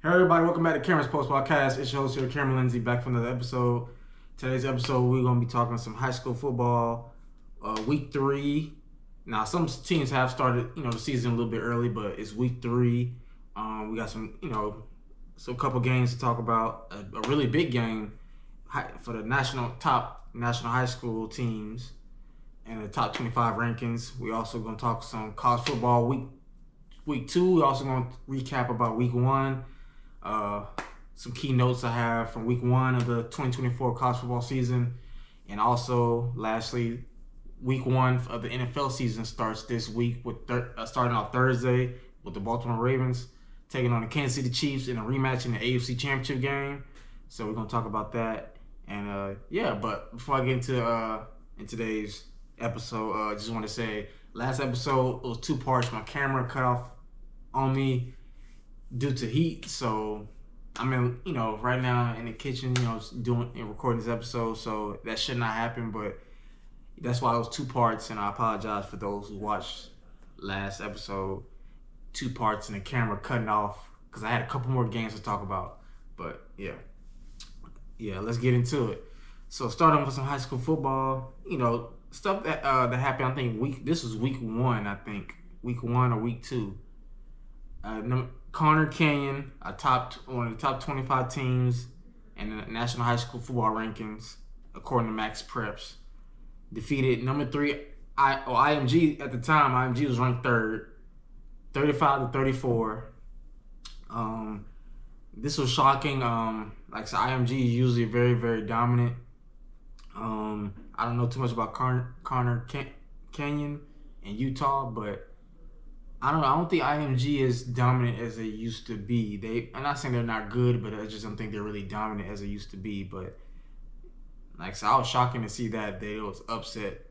Hey everybody, welcome back to Cameron's Post Podcast. It's your host here, Cameron Lindsay, back for another episode. Today's episode, we're going to be talking some high school football, week 3. Now, some teams have started, the season a little bit early, but it's week 3. We got some couple games to talk about. A really big game for the top national high school teams and the top 25 rankings. We also going to talk some college football week 2. We're also going to recap about week 1. Some keynotes I have from week 1 of the 2024 college football season. And also, lastly, week 1 of the NFL season starts this week with starting off Thursday with the Baltimore Ravens taking on the Kansas City Chiefs in a rematch in the AFC Championship game. So we're going to talk about that. And but before I get into in today's episode, I just want to say, last episode, it was 2 parts. My camera cut off on me due to heat, so I'm in, right now in the kitchen, doing and recording this episode, so that should not happen, but that's why it was 2 parts, and I apologize for those who watched last episode, 2 parts and the camera cutting off, because I had a couple more games to talk about, but yeah, let's get into it. So starting with some high school football, stuff that happened, I think this was week 1, week 1 or week 2. Connor Canyon, one of the top 25 teams in the National High School Football Rankings, according to Max Preps, defeated number 3 IMG at the time. IMG was ranked 3rd, 35-34. This was shocking. Like I said, IMG is usually very, very dominant. I don't know too much about Connor Canyon in Utah, but I don't think IMG is dominant as they used to be. I'm not saying they're not good, but I just don't think they're really dominant as they used to be. But so I was shocking to see that they was upset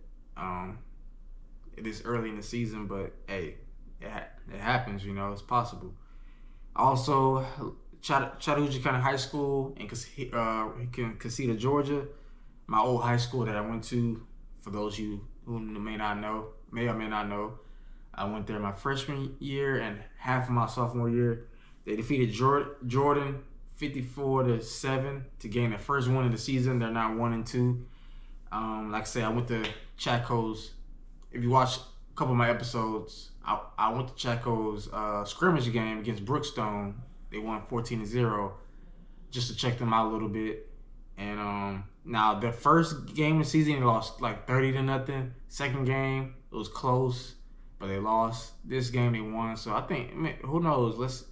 this early in the season. But hey, it happens, it's possible. Also, Chattahoochee County High School in Casita, Georgia, my old high school that I went to. For those of you who may or may not know. I went there my freshman year and half of my sophomore year. They defeated Jordan 54-7 to gain their first win of the season. They're now 1-2. Like I said, I went to Chaco's. If you watch a couple of my episodes, I went to Chaco's scrimmage game against Brookstone. They won 14-0 just to check them out a little bit. And now their first game of the season, they lost like 30-0. Second game, it was close, but they lost. This game they won. So I think, who knows?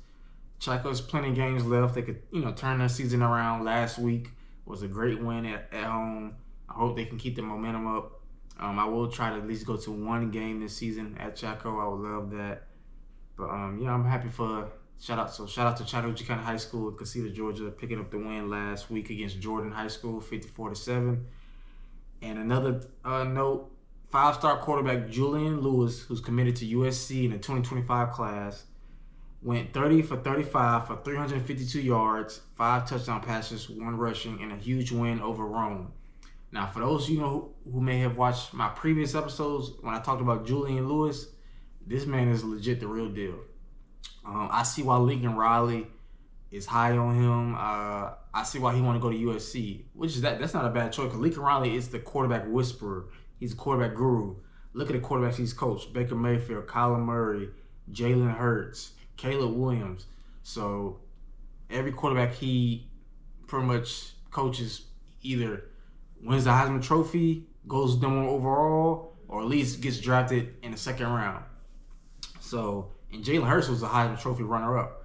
Chaco's plenty of games left. They could, turn their season around. Last week was a great win at home. I hope they can keep the momentum up. I will try to at least go to 1 game this season at Chaco. I would love that. But I'm happy for shout out to Chattahoochee County High School in Casita, Georgia, picking up the win last week against Jordan High School, 54-7. And another note. 5-star quarterback Julian Lewis, who's committed to USC in the 2025 class, went 30 for 35 for 352 yards, 5 touchdown passes, 1 rushing, and a huge win over Rome. Now, for those of you who may have watched my previous episodes, when I talked about Julian Lewis, this man is legit the real deal. I see why Lincoln Riley is high on him. I see why he want to go to USC, which is that's not a bad choice, because Lincoln Riley is the quarterback whisperer. He's a quarterback guru. Look at the quarterbacks he's coached: Baker Mayfield, Kyler Murray, Jalen Hurts, Caleb Williams. So every quarterback he pretty much coaches either wins the Heisman Trophy, goes number 1 overall, or at least gets drafted in the 2nd round. So, and Jalen Hurts was a Heisman Trophy runner-up.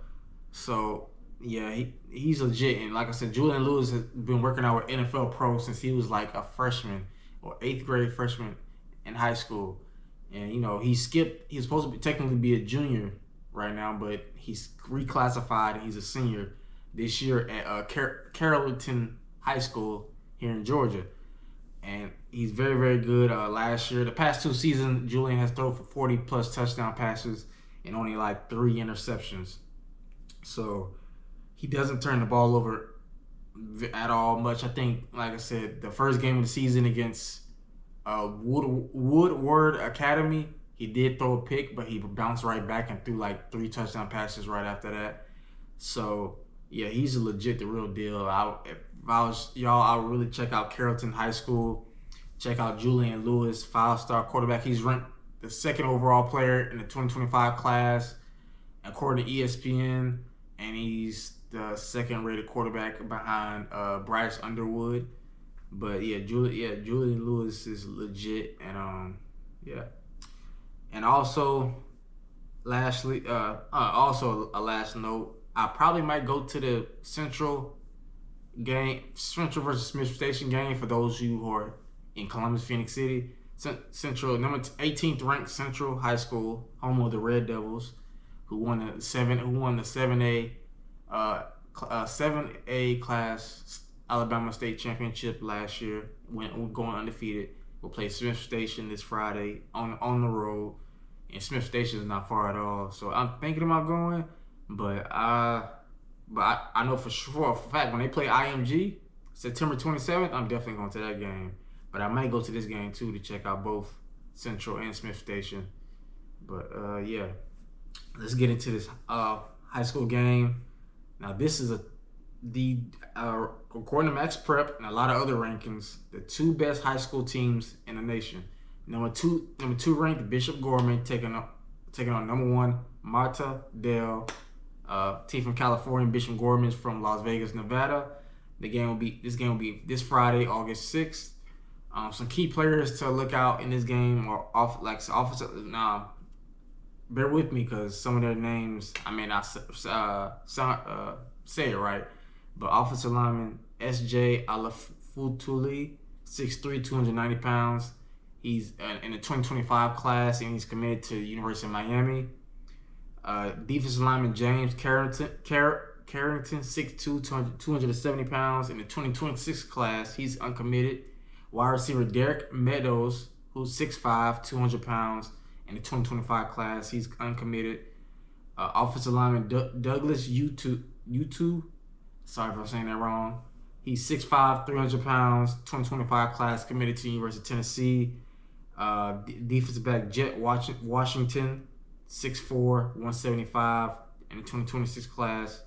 So yeah, he's legit. And like I said, Julian Lewis has been working out with NFL pros since he was like a freshman or 8th grade freshman in high school. And, he skipped. He's supposed to technically be a junior right now, but he's reclassified and he's a senior this year at Carrollton High School here in Georgia. And he's very, very good. Last year, the past 2 seasons, Julian has thrown for 40-plus touchdown passes and only like 3 interceptions. So he doesn't turn the ball over at all much. I think, like I said, the first game of the season against Woodward Academy, he did throw a pick, but he bounced right back and threw like 3 touchdown passes right after that. So Yeah, he's legit the real deal. If I was y'all, I would really check out Carrollton High School. Check out Julian Lewis, 5-star quarterback. He's ranked the second overall player in the 2025 class, according to ESPN, and he's the second rated quarterback behind Bryce Underwood. But yeah, Julian Lewis is legit, and yeah, and also a last note, I probably might go to the Central versus Smith Station game for those of you who are in Columbus, Phoenix City. Central, number 18th ranked Central High School, home of the Red Devils, who won the 7A class Alabama State Championship last year. Went going undefeated. We'll play Smith Station this Friday on the road, and Smith Station is not far at all. So I'm thinking about going, but I know for a fact when they play IMG September 27th, I'm definitely going to that game. But I might go to this game too to check out both Central and Smith Station. But yeah, let's get into this high school game. Now this is according to Max Prep and a lot of other rankings, the two best high school teams in the nation. Number two ranked Bishop Gorman taking on number one Marta Del, team from California. Bishop Gorman is from Las Vegas, Nevada. This game will be this Friday, August 6th. Some key players to look out in this game are offensive. Now, bear with me because some of their names I may not say it right. But offensive lineman S.J. Alafutuli, 6'3", 290 pounds. He's in the 2025 class, and he's committed to the University of Miami. Defensive lineman James Carrington, 6'2", 270 pounds. In the 2026 class, he's uncommitted. Wide receiver Derek Meadows, who's 6'5", 200 pounds. In the 2025 class, he's uncommitted. Offensive lineman Douglas U2. Sorry if I'm saying that wrong. He's 6'5", 300 pounds, 2025 class, committed to the University of Tennessee. Defensive back Jet Washington, 6'4", 175, in the 2026 class,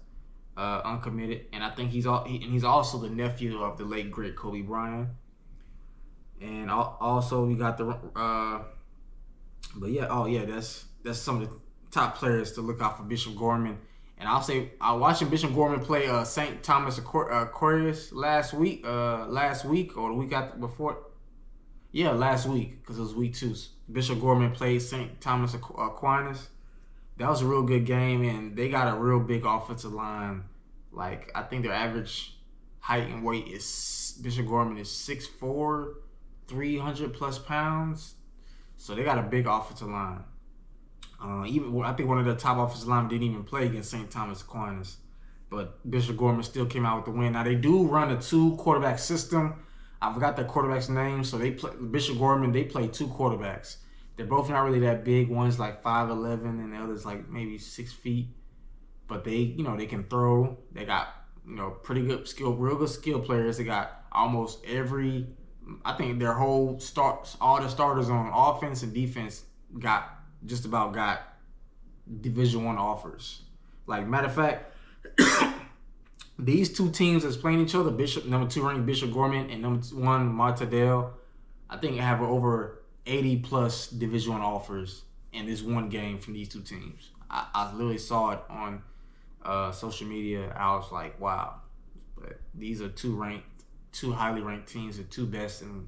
uncommitted. And I think he's also the nephew of the late great Kobe Bryant. And also we got that's some of the top players to look out for Bishop Gorman. And I'll say I watching Bishop Gorman play St. Thomas Aquarius last week or the week before. Yeah, last week because it was week 2. Bishop Gorman played St. Thomas Aquinas. That was a real good game, and they got a real big offensive line. Like I think their average height and weight is Bishop Gorman is 6'4", 300 plus pounds. So they got a big offensive line. Even I think one of the top offensive linemen didn't even play against St. Thomas Aquinas, but Bishop Gorman still came out with the win. Now they do run a 2-quarterback system. I forgot that quarterback's name. So Bishop Gorman. They play 2 quarterbacks. They're both not really that big. One's like 5'11", and the other's like maybe 6 feet. But they can throw. They got pretty good real good skill players. They got almost every. I think all the starters on offense and defense got Division I offers. Like matter of fact, these two teams that's playing each other, number 2 ranked Bishop Gorman and number 1 Marta Del, I think have over 80 plus Division I offers in this one game from these two teams. I literally saw it on social media. I was like, wow. But these are two highly ranked teams, the 2 best in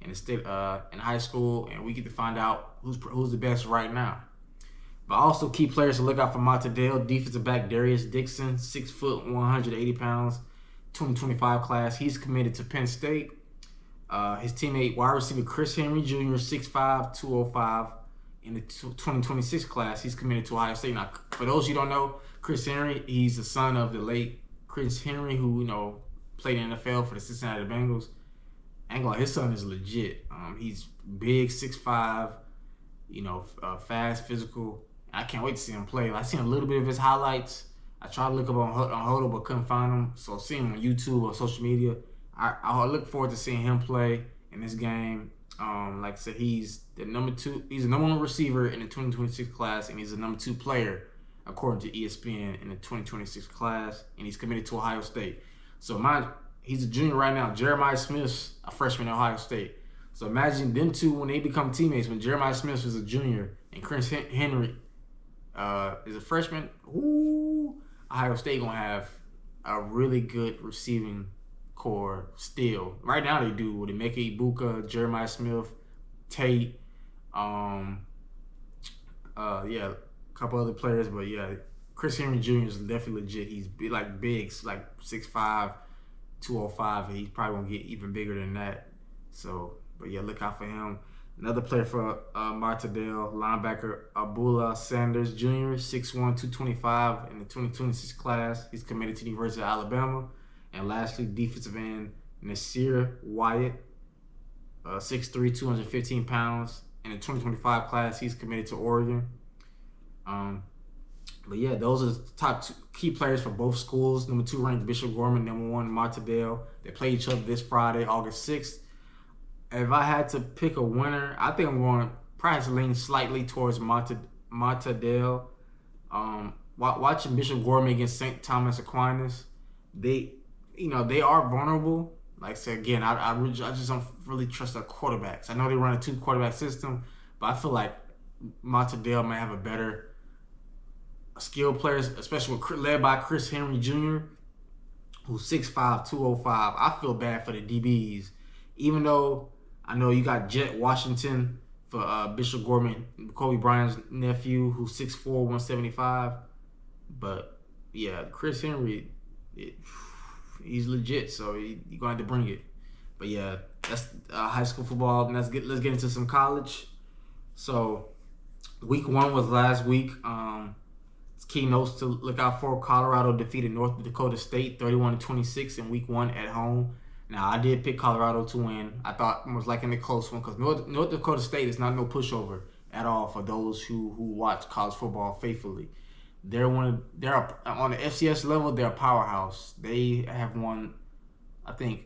the state in high school, and we get to find out who's the best right now. But also key players to look out for Montadale, defensive back Darius Dixon, 6 foot, 180 pounds, 2025 class. He's committed to Penn State. His teammate wide receiver Chris Henry Jr., 6'5", 205, in the 2026 class. He's committed to Ohio State. Now, for those you don't know, Chris Henry, he's the son of the late Chris Henry, who played in the NFL for the Cincinnati Bengals. His son is legit. He's big, 6'5", fast, physical. I can't wait to see him play. I've seen a little bit of his highlights. I tried to look up on Hodl, but couldn't find him. So seeing him on YouTube or social media, I look forward to seeing him play in this game. Like I said, he's the number 2. He's the number 1 receiver in the 2026 class, and he's the number 2 player according to ESPN, in the 2026 class, and he's committed to Ohio State. So he's a junior right now. Jeremiah Smith's a freshman at Ohio State. So imagine them two when they become teammates. When Jeremiah Smith is a junior and Chris Henry is a freshman, Ohio State gonna have a really good receiving core still. Right now they do with Emeka Ibuka, Jeremiah Smith, Tate, a couple other players, but yeah, Chris Henry Jr. is definitely legit. He's big, like 6'5", 205, and he's probably gonna get even bigger than that. So, but yeah, look out for him. Another player for Martindale, linebacker Abdullah Sanders Jr., 6'1", 225 in the 2026 class. He's committed to the University of Alabama. And lastly, defensive end Nasir Wyatt, 6'3", 215 pounds. In the 2025 class, he's committed to Oregon. But yeah, those are the top two key players for both schools. Number 2 ranked Bishop Gorman, number 1 Martindale. They play each other this Friday, August 6th. If I had to pick a winner, I think I'm going to lean slightly towards Martindale. Watching Bishop Gorman against St. Thomas Aquinas, they are vulnerable. Like I said again, I just don't really trust their quarterbacks. I know they run a 2-quarterback system, but I feel like Martindale may have a better skill players, especially led by Chris Henry Jr., who's 6'5", 205. I feel bad for the DBs, even though I know you got Jet Washington for Bishop Gorman, Kobe Bryant's nephew, who's 6'4", 175. But yeah, Chris Henry, he's legit, so you're going to have to bring it. But yeah, that's high school football. Let's get into some college. So week 1 was last week. Keynotes to look out for. Colorado defeated North Dakota State 31-26 in week 1 at home. Now, I did pick Colorado to win. I thought it was in a close one because North Dakota State is not no pushover at all for those who watch college football faithfully. They're on the FCS level. They're a powerhouse. They have won, I think,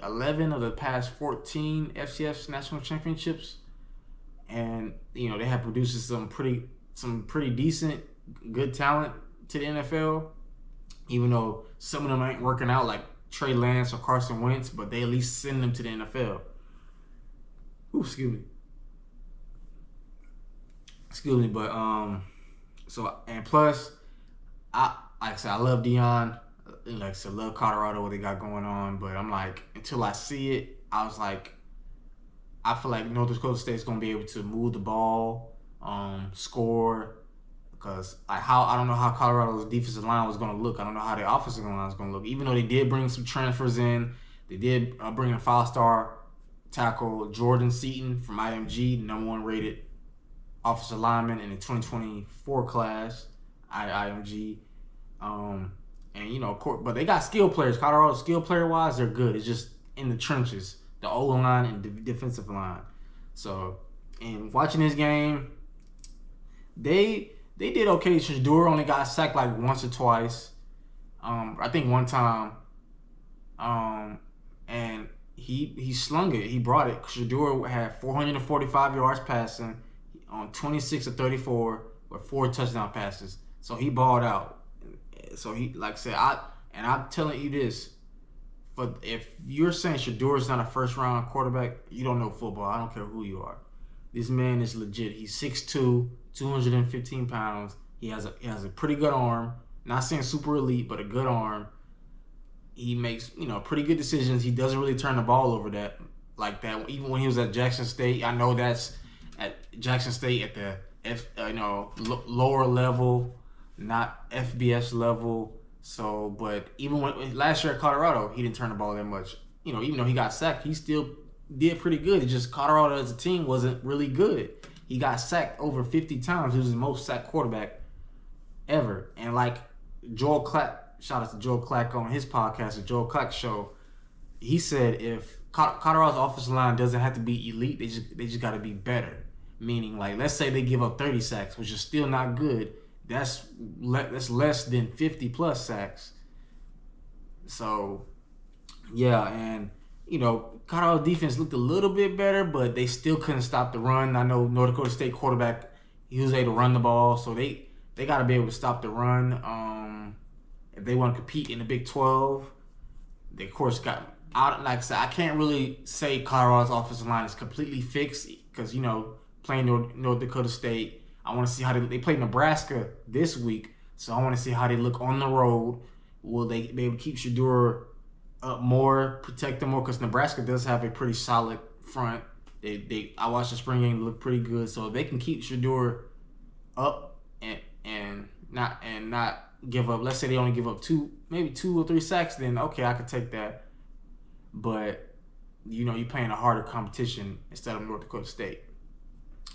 11 of the past 14 FCS national championships, and they have produced some pretty decent, good talent to the NFL. Even though some of them ain't working out, like Trey Lance or Carson Wentz, but they at least send them to the NFL. Excuse me, but plus, like I said, I love Deion. Like I said, love Colorado, what they got going on. But I'm like, until I see it, I was like, I feel like North Dakota State's gonna be able to move the ball, score. Because I don't know how Colorado's defensive line was going to look. I don't know how their offensive line was going to look. Even though they did bring some transfers in, they did bring a 5-star tackle, Jordan Seaton from IMG, number 1 rated offensive lineman in the 2024 class, IMG. But they got skill players. Colorado skill player wise, they're good. It's just in the trenches, the O-line and the defensive line. So, and watching this game, they did okay. Shador only got sacked like once or twice. I think one time. And he slung it. He brought it. Shador had 445 yards passing on 26 of 34 with 4 touchdown passes. So he balled out. So he, like I said, I'm telling you this. But if you're saying Shador is not a first-round quarterback, you don't know football. I don't care who you are. This man is legit. He's 6'2", 215 pounds. He has a pretty good arm. Not saying super elite, but a good arm. He makes pretty good decisions. He doesn't really turn the ball over like that. Even when he was at Jackson State, I know that's at Jackson State at the lower level, not FBS level. So, but even when last year at Colorado, he didn't turn the ball that much. Even though he got sacked, he still did pretty good. It's just Colorado as a team wasn't really good. He got sacked over 50 times. He was the most sacked quarterback ever. And like Joel Clack, shout out to Joel Clack on his podcast, the Joel Clack Show. He said if Colorado's offensive line doesn't have to be elite, they just got to be better. Meaning, like, let's say they give up 30 sacks, which is still not good. That's less than 50 plus sacks. So, yeah, and Colorado defense looked a little bit better, but they still couldn't stop the run. I know North Dakota State quarterback, he was able to run the ball, so they they got to be able to stop the run. If they want to compete in the Big 12, they of course got out. Like I said, I can't really say Colorado's offensive line is completely fixed because playing North Dakota State. I want to see how they play Nebraska this week, so I want to see how they look on the road. Will they be able to keep Shedeur up more, protect them more? Because Nebraska does have a pretty solid front. I watched the spring game; look pretty good. So if they can keep Shedeur up and not give up. Let's say they only give up maybe 2 or 3 sacks. Then okay, I could take that. But you're playing a harder competition instead of North Dakota State.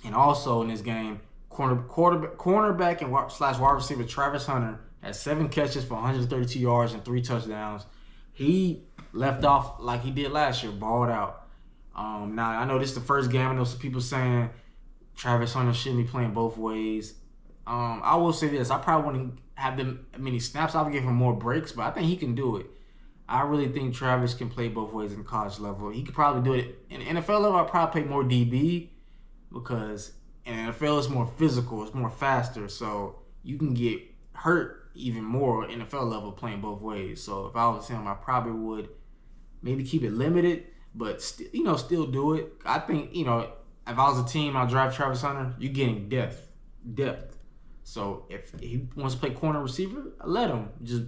And also in this game, cornerback and wide receiver Travis Hunter had 7 catches for 132 yards and 3 touchdowns. He left off like he did last year, balled out. Now, I know this is the first game. I know some people saying Travis Hunter shouldn't be playing both ways. I will say this. I probably wouldn't have them many snaps. I would give him more breaks, but I think he can do it. I really think Travis can play both ways in college level. He could probably do it in the NFL level. I'd probably play more DB because in the NFL it's more physical, it's more faster, so you can get hurt even more NFL level playing both ways. So if I was him, I probably would maybe keep it limited, but still do it. I think if I was a team, I'll draft Travis Hunter. You're getting depth. So if he wants to play corner receiver, let him. Just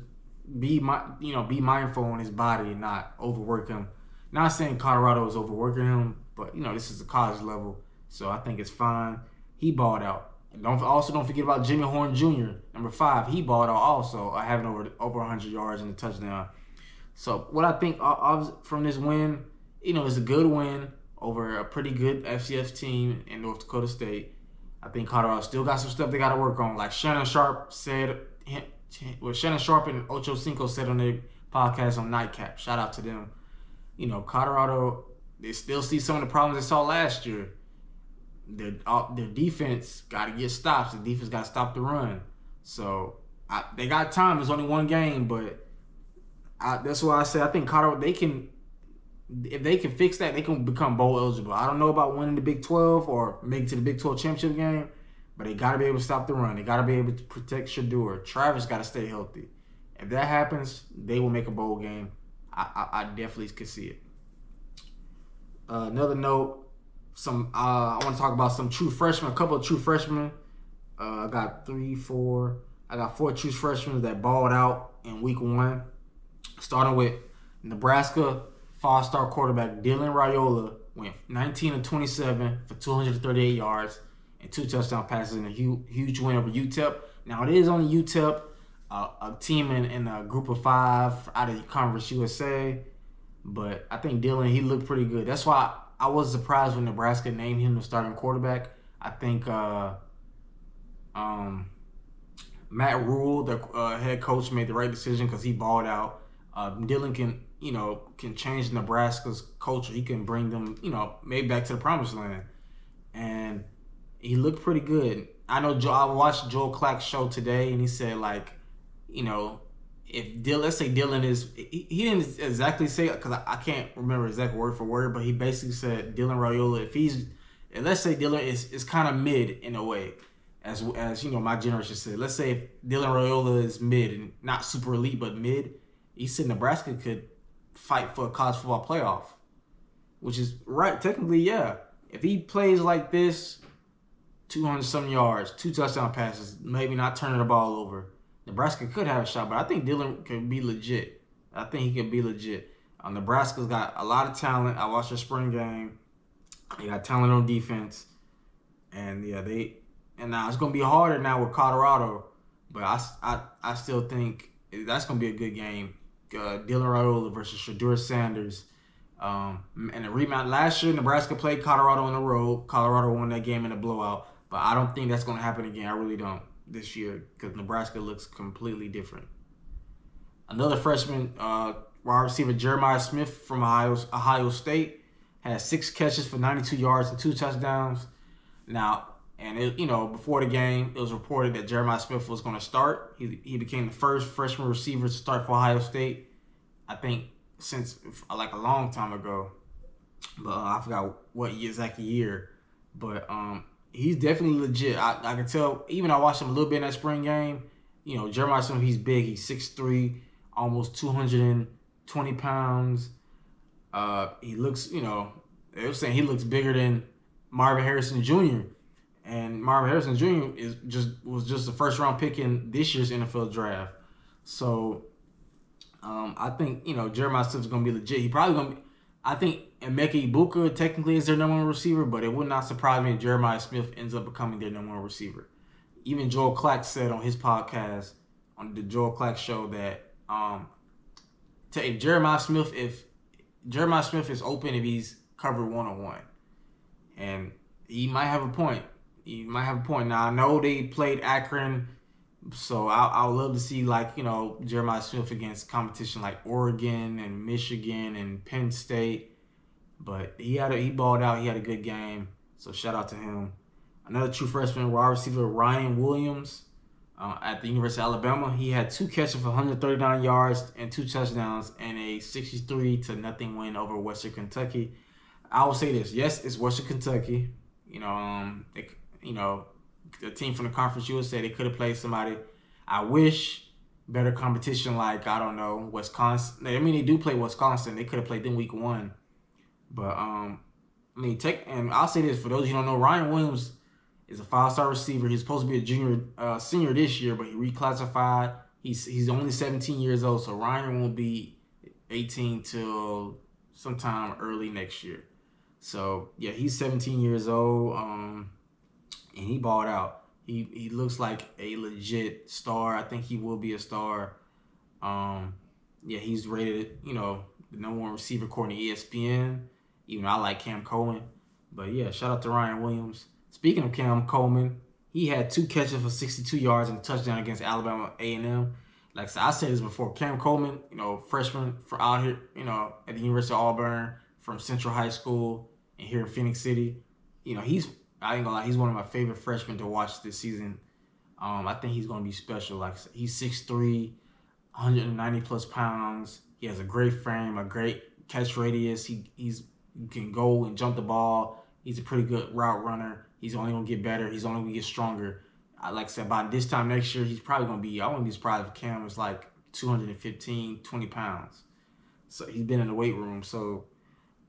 be mindful on his body and not overwork him. Not saying Colorado is overworking him, but this is a college level, so I think it's fine. He balled out. Don't forget about Jimmy Horn Jr., number 5. He balled out also, having over 100 yards and a touchdown. So what I think from this win, is a good win over a pretty good FCS team in North Dakota State. I think Colorado still got some stuff they got to work on. Like Shannon Sharp said, Shannon Sharp and Ocho Cinco said on their podcast on Nightcap. Shout out to them. Colorado, they still see some of the problems they saw last year. Their defense got to get stops. The defense got to stop the run. So they got time. There's only one game, but that's why I said I think Colorado, if they can fix that, they can become bowl eligible. I don't know about winning the Big 12 or making to the Big 12 championship game, but they got to be able to stop the run. They got to be able to protect Shedeur. Travis got to stay healthy. If that happens, they will make a bowl game. I definitely could see it. Another note, I want to talk about some true freshmen, a couple of true freshmen. I got 4 true freshmen that balled out in week 1. Starting with Nebraska 5-star quarterback Dylan Raiola went 19 of 27 for 238 yards and 2 touchdown passes in a huge win over UTEP. Now, it is only UTEP, a team in a group of 5 out of Conference USA, but I think Dylan, he looked pretty good. That's why I was surprised when Nebraska named him the starting quarterback. I think Matt Rule, the head coach, made the right decision because he balled out. Dylan can change Nebraska's culture. He can bring them, maybe back to the promised land. And he looked pretty good. I know I watched Joel Clack's show today, and he said, if Dylan, let's say Dylan is, he didn't exactly say it because I can't remember exact word for word, but he basically said Dylan Raiola, and let's say Dylan is kind of mid in a way, as my generation said. Let's say if Dylan Raiola is mid and not super elite, but mid, he said Nebraska could fight for a college football playoff, which is right. Technically, yeah. If he plays like this, 200-some yards, 2 touchdown passes, maybe not turning the ball over, Nebraska could have a shot, but I think Dylan could be legit. I think he could be legit. Nebraska's got a lot of talent. I watched their spring game. They got talent on defense. And, yeah, now it's going to be harder now with Colorado, but I still think that's going to be a good game. Dylan Raiola versus Shedeur Sanders. And the rematch last year, Nebraska played Colorado on the road. Colorado won that game in a blowout, but I don't think that's going to happen again. I really don't this year because Nebraska looks completely different. Another freshman, wide receiver Jeremiah Smith from Ohio State, had 6 catches for 92 yards and 2 touchdowns. Now, before the game, it was reported that Jeremiah Smith was going to start. He became the first freshman receiver to start for Ohio State, I think, since a long time ago. But I forgot what exact year. But he's definitely legit. I can tell. Even I watched him a little bit in that spring game. You know, Jeremiah Smith, he's big. He's 6'3", almost 220 pounds. He looks, you know, they were saying he looks bigger than Marvin Harrison Jr. And Marvin Harrison Jr. was just the first round pick in this year's NFL draft. So I think, you know, Jeremiah Smith is gonna be legit. He probably gonna be. I think Emeka Ibuka technically is their number one receiver, but it would not surprise me if Jeremiah Smith ends up becoming their number one receiver. Even Joel Clack said on his podcast, on the Joel Clack show, that if Jeremiah Smith is open if he's covered 1-on-1, and he might have a point. He might have a point. Now I know they played Akron, so I would love to see, like, you know, Jeremiah Smith against competition like Oregon and Michigan and Penn State. But he balled out. He had a good game. So shout out to him. Another true freshman wide receiver, Ryan Williams, at the University of Alabama. He had 2 catches for 139 yards and 2 touchdowns and a 63-0 win over Western Kentucky. I will say this: yes, it's Western Kentucky. You know, the team from the Conference USA. They could have played somebody. I wish better competition, like, I don't know, Wisconsin. I mean, they do play Wisconsin. They could have played them week 1. But and I'll say this for those who don't know: Ryan Williams is a 5-star receiver. He's supposed to be a senior this year, but he reclassified. He's only 17 years old, so Ryan won't be 18 till sometime early next year. So yeah, he's 17 years old, and he balled out. He looks like a legit star. I think he will be a star. Yeah, he's rated, you know, the number 1 receiver according to ESPN. Even though I like Cam Coleman, but yeah, shout out to Ryan Williams. Speaking of Cam Coleman, he had 2 catches for 62 yards and a touchdown against Alabama A&M. Like I said this before, Cam Coleman, you know, freshman from out here, you know, at the University of Auburn, from Central High School, and here in Phoenix City. You know, I ain't gonna lie, he's one of my favorite freshmen to watch this season. I think he's gonna be special. Like, he's 6'3", 190 plus pounds. He has a great frame, a great catch radius. He can go and jump the ball. He's a pretty good route runner. He's only gonna get better. He's only gonna get stronger. Like I said, by this time next year, he's probably gonna be. I wouldn't be surprised if Cam was like 215, 20 pounds. So he's been in the weight room. So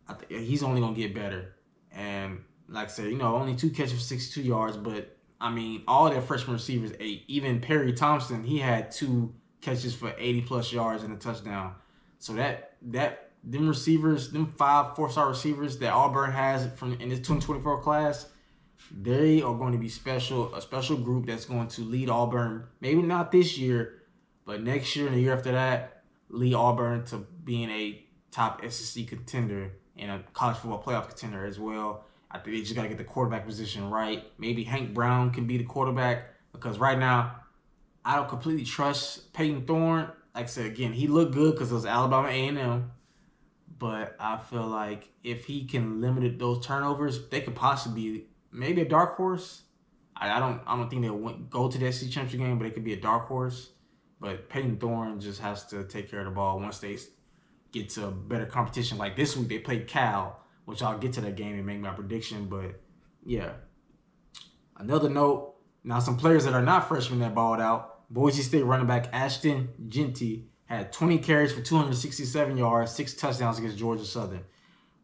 I think he's only gonna get better. And like I said, you know, only 2 catches for 62 yards, but I mean, all their freshman receivers ate. Even Perry Thompson, he had 2 catches for 80 plus yards and a touchdown. So them receivers, them 5 4-star receivers that Auburn has in this 2024 class, they are going to be a special group that's going to lead Auburn, maybe not this year, but next year and the year after that, lead Auburn to being a top SEC contender and a college football playoff contender as well. I think they just got to get the quarterback position right. Maybe Hank Brown can be the quarterback, because right now, I don't completely trust Peyton Thorne. Like I said, again, he looked good because it was Alabama A&M. But I feel like if he can limit those turnovers, they could possibly be maybe a dark horse. I don't think they'll go to the SEC championship game, but it could be a dark horse. But Peyton Thorne just has to take care of the ball once they get to better competition. Like this week, they played Cal, which I'll get to that game and make my prediction. But yeah, another note. Now, some players that are not freshmen that balled out. Boise State running back Ashton Jeanty had 20 carries for 267 yards, 6 touchdowns against Georgia Southern.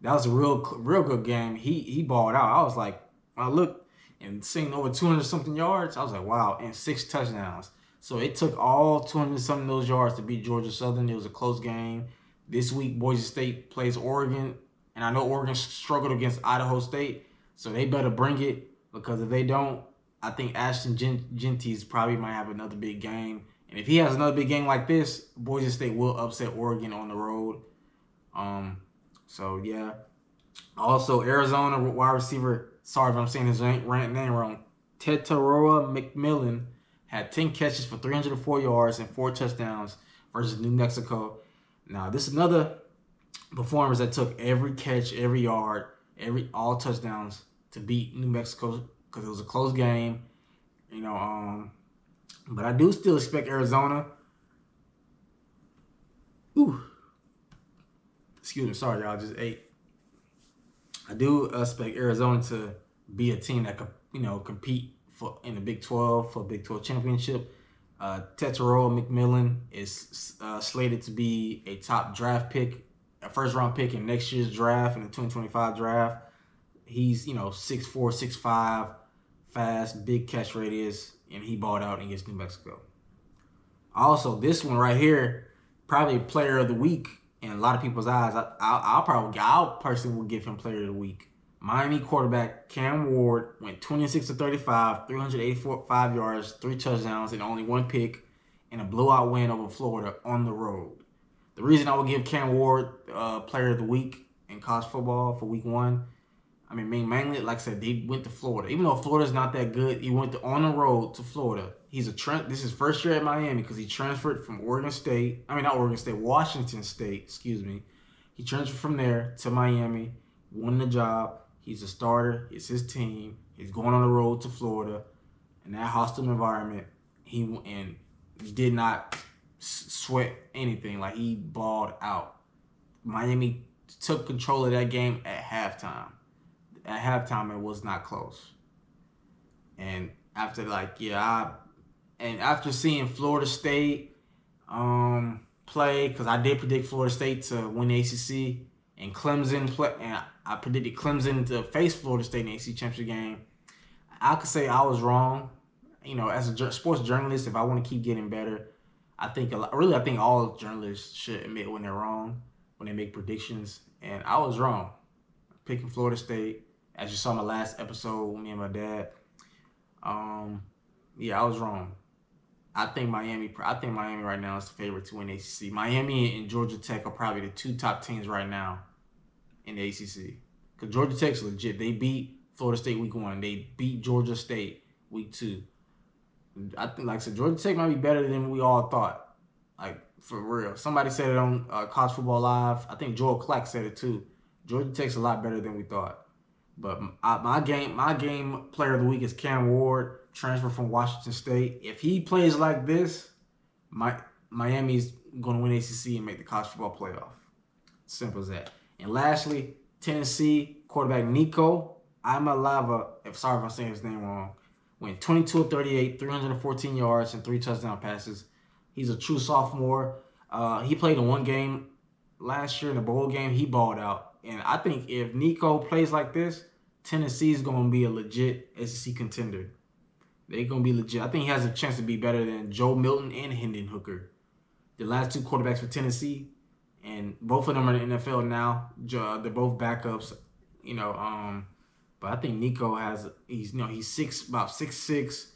That was a real good game. He balled out. I was like, when I looked and seeing over 200-something yards, I was like, wow, and 6 touchdowns. So it took all 200-something of those yards to beat Georgia Southern. It was a close game. This week, Boise State plays Oregon, and I know Oregon struggled against Idaho State, so they better bring it, because if they don't, I think Ashton Jeanty probably might have another big game. And if he has another big game like this, Boise State will upset Oregon on the road. So, yeah. Also, Arizona wide receiver, sorry if I'm saying his name wrong, Tetaroa McMillan had 10 catches for 304 yards and 4 touchdowns versus New Mexico. Now, this is another performance that took every catch, every yard, all touchdowns to beat New Mexico, because it was a close game. You know, but I do still expect Arizona. Excuse me, sorry, y'all, just ate. I do expect Arizona to be a team that could compete in the Big 12 for Big 12 championship. Tetairoa McMillan is slated to be a top draft pick, a first-round pick in next year's draft, in the 2025 draft. He's 6'4", 6'5", fast, big catch radius, and he balled out against New Mexico. Also, this one right here, probably player of the week in a lot of people's eyes. I'll personally will give him player of the week. Miami quarterback Cam Ward went 26 to 35, 385 yards, 3 touchdowns, and only 1 pick in a blowout win over Florida on the road. The reason I would give Cam Ward player of the week in college football for week 1, I mean, mainly, like I said, they went to Florida. Even though Florida's not that good, he went on the road to Florida. This is his first year at Miami because he transferred from Washington State, excuse me. He transferred from there to Miami, won the job. He's a starter. It's his team. He's going on the road to Florida in that hostile environment. He did not sweat anything. Like, he balled out. Miami took control of that game at halftime. At halftime, it was not close. And after after seeing Florida State play, because I did predict Florida State to win the ACC, and Clemson play, and I predicted Clemson to face Florida State in the ACC championship game. I could say I was wrong. As a sports journalist, if I want to keep getting better, I think all journalists should admit when they're wrong when they make predictions. And I was wrong, picking Florida State. As you saw in my last episode with me and my dad, I was wrong. I think Miami right now is the favorite to win the ACC. Miami and Georgia Tech are probably the 2 top teams right now in the ACC. Because Georgia Tech's legit. They beat Florida State week 1. They beat Georgia State week 2. I think, like I said, Georgia Tech might be better than we all thought. Like, for real. Somebody said it on College Football Live. I think Joel Clack said it too. Georgia Tech's a lot better than we thought. But my game player of the week is Cam Ward, transfer from Washington State. If he plays like this, Miami's going to win ACC and make the college football playoff. Simple as that. And lastly, Tennessee quarterback Nico Iamaleava, sorry if I'm saying his name wrong, went 22 of 38, 314 yards, and 3 touchdown passes. He's a true sophomore. He played in 1 game last year in the bowl game. He balled out. And I think if Nico plays like this, Tennessee's going to be a legit SEC contender. They're going to be legit. I think he has a chance to be better than Joe Milton and Hendon Hooker, the last 2 quarterbacks for Tennessee. And both of them are in the NFL now. They're both backups, But I think Nico he's about 6'6".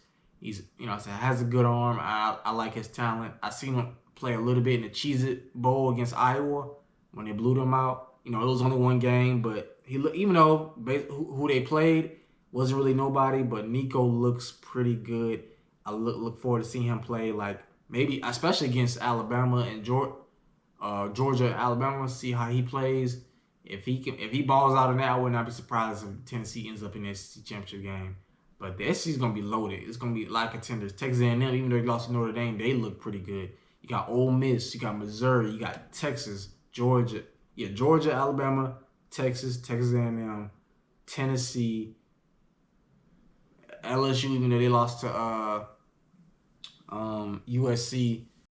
He's, has a good arm. I like his talent. I seen him play a little bit in the Cheez-It Bowl against Iowa when they blew them out. It was only 1 game, but even though who they played wasn't really nobody, but Nico looks pretty good. I look forward to seeing him play, like, maybe especially against Alabama and Georgia and Alabama. See how he plays. If he balls out in that, I would not be surprised if Tennessee ends up in the SEC championship game. But the SEC is gonna be loaded. It's gonna be a lot of contenders. Texas A&M, even though they lost to Notre Dame, they look pretty good. You got Ole Miss, you got Missouri, you got Texas, Georgia. Yeah, Georgia, Alabama, Texas A&M, Tennessee, LSU, even though they lost to USC,